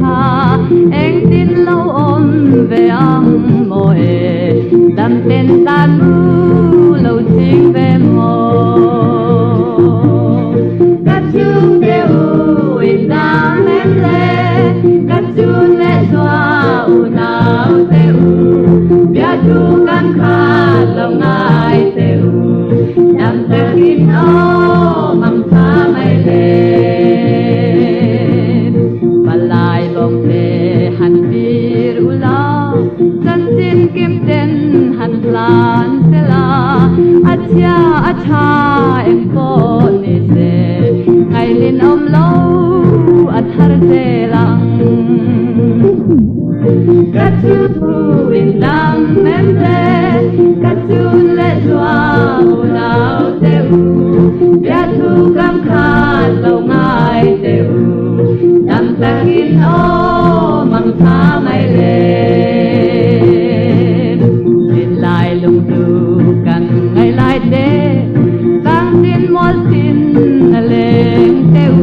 kha anh tin lâu ôm về ông mồi đam tên tan mu lâu chính về mồ các chú đều in đam em lệ các chú lệ xoa u nào teu biar tu kan kha lòng ai teu đam tên in o mang tha mai lệ balai bong te han bir ula san sin kim ten han plan sela acha acha em ko ni se ngai lin om lo athar se lang các chú thu in đam em te các chú lệ xoa u nào teu biar tu kan kha lòng ai teu đam takin o mang tha mai lên xin lại lung tu kan ngày lại đê bang tin mol tin lên teu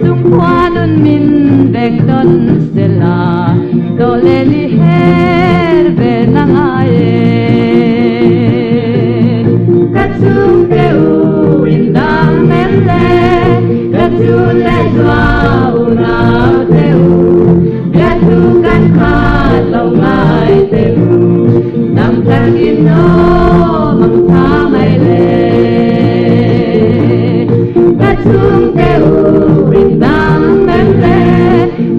sung khoa nun min beng don sela do le li her ve nang aye các chú teu in đam em le các chú lệ xoa u nào teu biar tu kan kha lòng ai teu đam takin o mang tha mai lên các chú teu in đam em le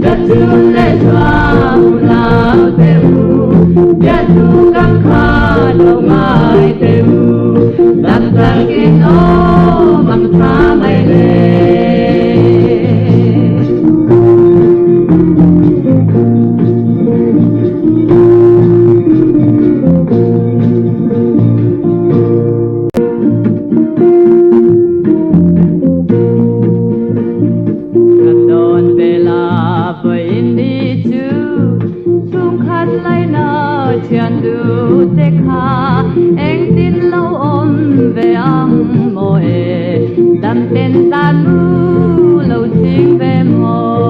các chú lệ xoa u nào teu biar tu kan kha lòng ai teu đam takin o mang tha mai lên anh tin lâu ôm về ông mồi đam tên tan mu lâu chính về mồ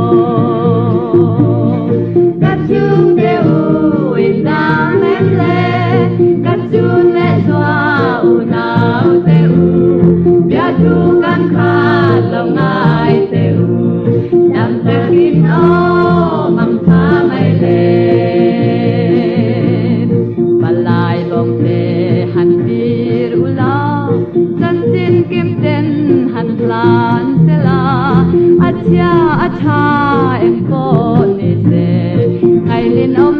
các chú đều in đam em lệ các chú lệ xoa u nào teu biar tu kan kha lòng ai teu đam takin o mang tha mai lên balai bong te han bir ula san sin kim ten han plan sela acha acha em ko ni se ngai lin om